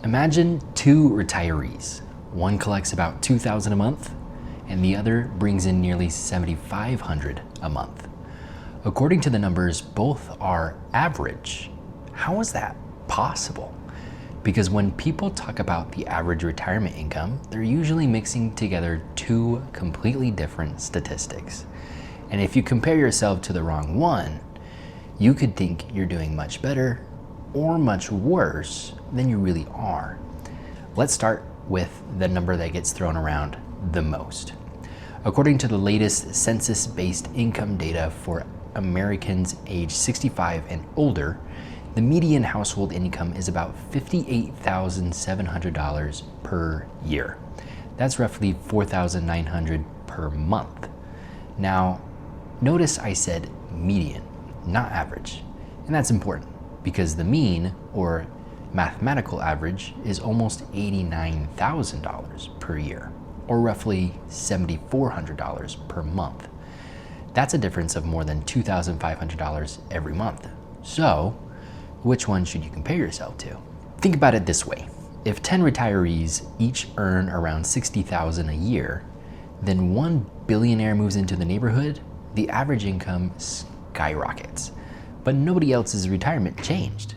Imagine two retirees. One collects about $2,000 a month and the other brings in nearly $7,500 a month. According to the numbers, both are average. How is that possible? Because when people talk about the average retirement income, they're usually mixing together two completely different statistics. And if you compare yourself to the wrong one, you could think you're doing much better or much worse than you really are. Let's start with the number that gets thrown around the most. According to the latest census-based income data for Americans age 65 and older, the median household income is about $58,700 per year. That's roughly $4,900 per month. Now, notice I said median, not average. And that's important because the mean, or mathematical average, is almost $89,000 per year, or roughly $7,400 per month. That's a difference of more than $2,500 every month. So, which one should you compare yourself to? Think about it this way. If 10 retirees each earn around $60,000 a year, then one billionaire moves into the neighborhood, the average income skyrockets. But nobody else's retirement changed.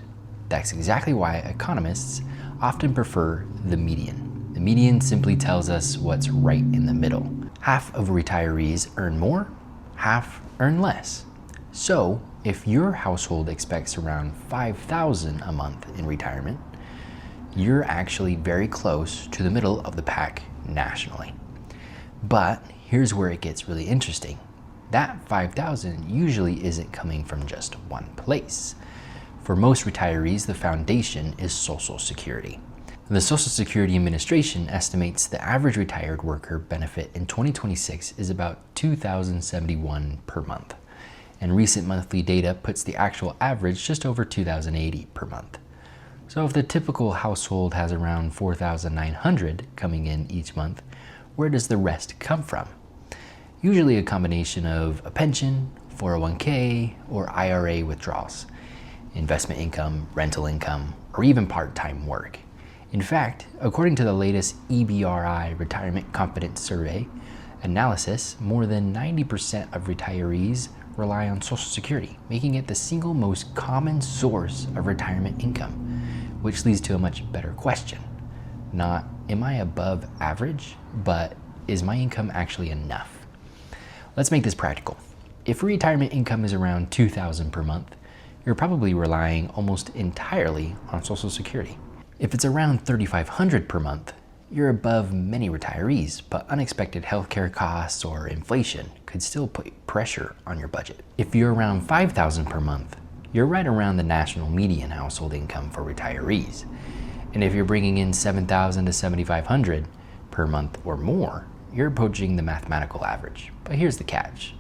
That's exactly why economists often prefer the median. The median simply tells us what's right in the middle. Half of retirees earn more, half earn less. So if your household expects around $5,000 a month in retirement, you're actually very close to the middle of the pack nationally. But here's where it gets really interesting. That $5,000 usually isn't coming from just one place. For most retirees, the foundation is Social Security. The Social Security Administration estimates the average retired worker benefit in 2026 is about $2,071 per month. And recent monthly data puts the actual average just over $2,080 per month. So if the typical household has around $4,900 coming in each month, where does the rest come from? Usually a combination of a pension, 401k, or IRA withdrawals, investment income, rental income, or even part-time work. In fact, according to the latest EBRI Retirement Confidence Survey analysis, more than 90% of retirees rely on Social Security, making it the single most common source of retirement income, which leads to a much better question. Not, am I above average, but is my income actually enough? Let's make this practical. If retirement income is around $2,000 per month, you're probably relying almost entirely on Social Security. If it's around $3,500 per month, you're above many retirees, but unexpected healthcare costs or inflation could still put pressure on your budget. If you're around $5,000 per month, you're right around the national median household income for retirees. And if you're bringing in $7,000 to $7,500 per month or more, you're approaching the mathematical average. But here's the catch.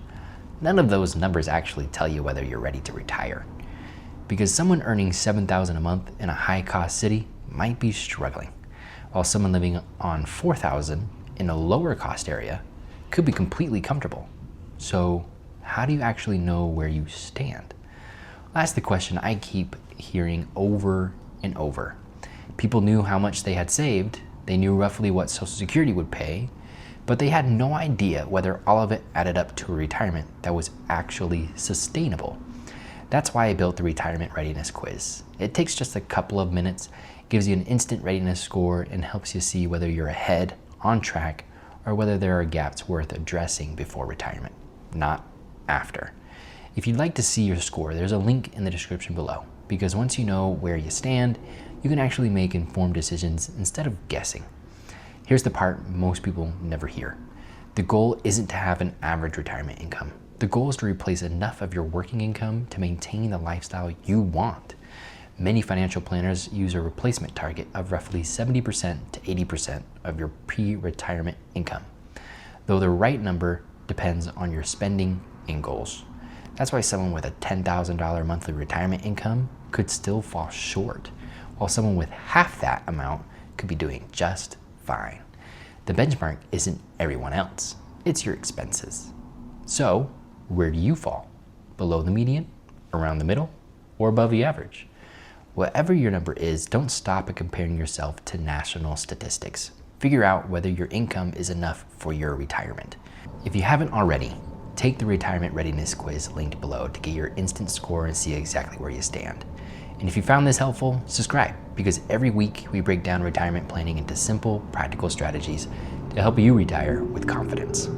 None of those numbers actually tell you whether you're ready to retire. Because someone earning $7,000 a month in a high-cost city might be struggling, while someone living on $4,000 in a lower-cost area could be completely comfortable. So how do you actually know where you stand? That's the question I keep hearing over and over. People knew how much they had saved, they knew roughly what Social Security would pay, but they had no idea whether all of it added up to a retirement that was actually sustainable. That's why I built the Retirement Readiness Quiz. It takes just a couple of minutes, gives you an instant readiness score, and helps you see whether you're ahead, on track, or whether there are gaps worth addressing before retirement, not after. If you'd like to see your score, there's a link in the description below, because once you know where you stand, you can actually make informed decisions instead of guessing. Here's the part most people never hear. The goal isn't to have an average retirement income. The goal is to replace enough of your working income to maintain the lifestyle you want. Many financial planners use a replacement target of roughly 70% to 80% of your pre-retirement income, though the right number depends on your spending and goals. That's why someone with a $10,000 monthly retirement income could still fall short, while someone with half that amount could be doing just fine. The benchmark isn't everyone else, it's your expenses. So, where do you fall? Below the median, around the middle, or above the average? Whatever your number is, don't stop at comparing yourself to national statistics. Figure out whether your income is enough for your retirement. If you haven't already, take the retirement readiness quiz linked below to get your instant score and see exactly where you stand. And if you found this helpful, subscribe, because every week we break down retirement planning into simple, practical strategies to help you retire with confidence.